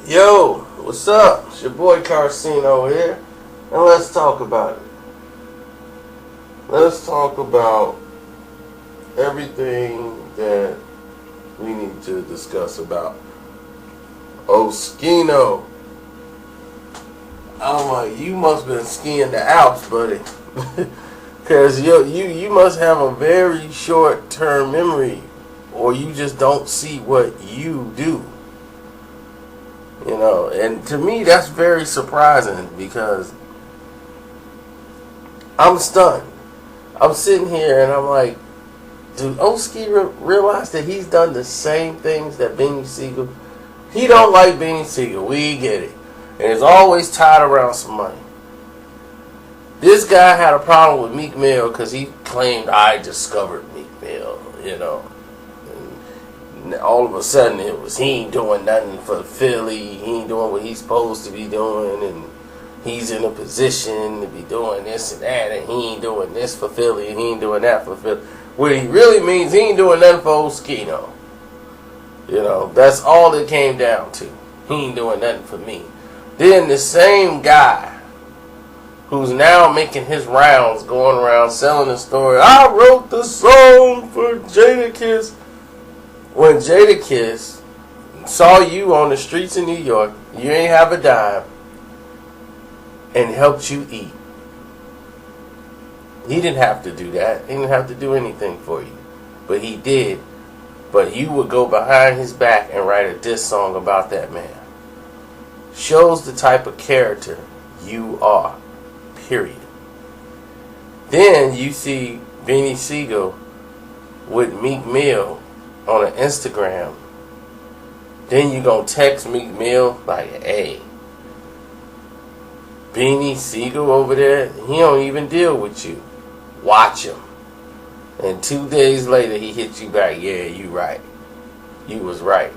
Yo, what's up? It's your boy Karceno here, and let's talk about it. Let's talk about everything that we need to discuss about Oschino. I'm like, you must have been skiing the Alps, buddy. Because you must have a very short-term memory, or you just don't see what you do. You know, and to me that's very surprising because I'm stunned. I'm sitting here and I'm like, do Oski realize that he's done the same things that Beanie Sigel? He don't like Beanie Sigel. We get it. And it's always tied around some money. This guy had a problem with Meek Mill because he claimed I discovered Meek Mill, you know. And all of a sudden it was he ain't doing nothing for Philly. He ain't doing what he's supposed to be doing. And he's in a position to be doing this and that. And he ain't doing this for Philly. And he ain't doing that for Philly. What he really means, he ain't doing nothing for Oschino. You know, that's all it came down to. He ain't doing nothing for me. Then the same guy who's now making his rounds, going around selling the story, I wrote the song for Jadakiss. When Jadakiss saw you on the streets of New York, you ain't have a dime, and helped you eat. He didn't have to do that. He didn't have to do anything for you. But he did. But you would go behind his back and write a diss song about that man. Shows the type of character you are. Period. Then you see Beanie Sigel with Meek Mill on an Instagram. Then you gonna text Meek Mill like, hey, Beanie Sigel over there, he don't even deal with you. Watch him. And 2 days later he hit you back. Yeah, you right. You was right.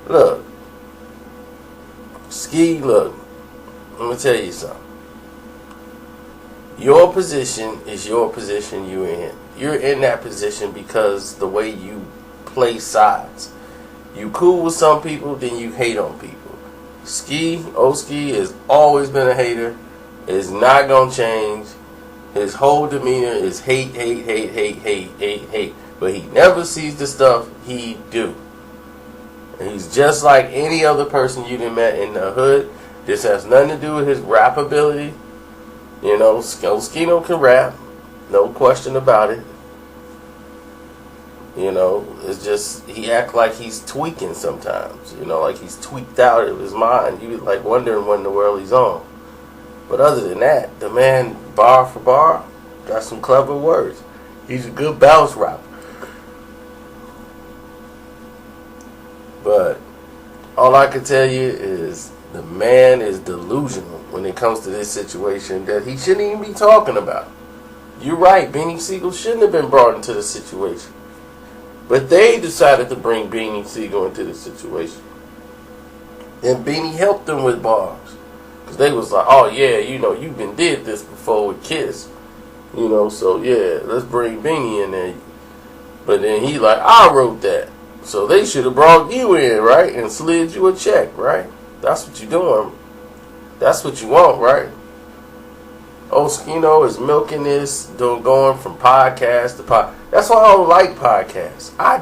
Look, Ski, look, let me tell you something. Your position is your position you're in. You're in that position because the way you play sides. You cool with some people, then you hate on people. Oski has always been a hater. It's not gonna change. His whole demeanor is hate. But he never sees the stuff he do. And he's just like any other person you done met in the hood. This has nothing to do with his rap ability. You know, Oschino can rap. No question about it. You know, it's just, he act like he's tweaking sometimes. You know, like he's tweaked out of his mind. You like wondering what in the world he's on. But other than that, the man, bar for bar, got some clever words. He's a good bounce rapper. But all I can tell you is the man is delusional when it comes to this situation that he shouldn't even be talking about. You're right, Beanie Sigel shouldn't have been brought into the situation. But they decided to bring Beanie Sigel into the situation. And Beanie helped them with bars. Because they was like, oh yeah, you know, you been did this before with Kiss. You know, so yeah, let's bring Beanie in there. But then he like, I wrote that. So they should have brought you in, right? And slid you a check, right? That's what you're doing. That's what you want, right? Oschino is milking this, going from podcast to podcast. That's why I don't like podcasts. I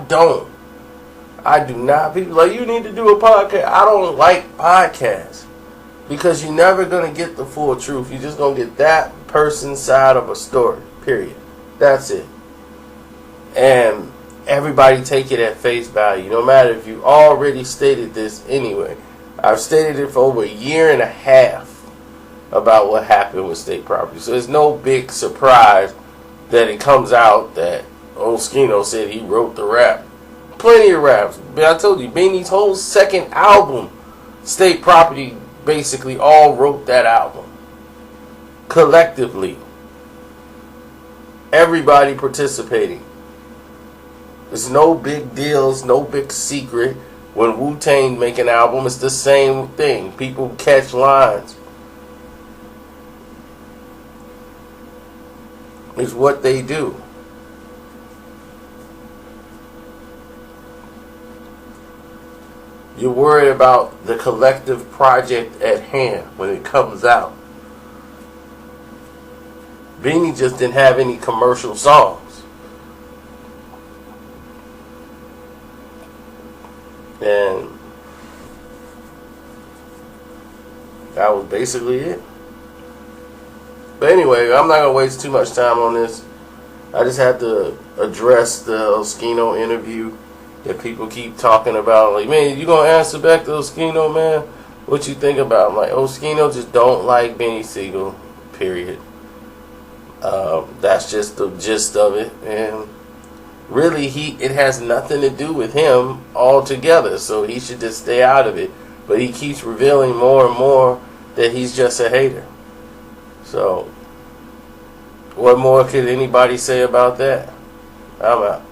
do not. People like, you need to do a podcast. I don't like podcasts. Because you're never going to get the full truth. You're just going to get that person's side of a story. Period. That's it. And everybody take it at face value. No matter if you already stated this anyway. I've stated it for over a year and a half about what happened with state property. So it's no big surprise that it comes out that Oschino said he wrote the rap. Plenty of raps. But I told you, Beanie's whole second album, State Property, basically all wrote that album. Collectively. Everybody participating. It's no big deals, no big secret. When Wu-Tang make an album, it's the same thing. People catch lines. It's what they do. You're worried about the collective project at hand when it comes out. Beanie just didn't have any commercial songs. And that was basically it. But anyway, I'm not going to waste too much time on this. I just had to address the Oschino interview that people keep talking about. Like, man, you going to answer back to Oschino, man? What you think about him? Like, Oschino just don't like Beanie Sigel, period. That's just the gist of it. And really, it has nothing to do with him altogether. So he should just stay out of it. But he keeps revealing more and more that he's just a hater. So, what more could anybody say about that? I'm out.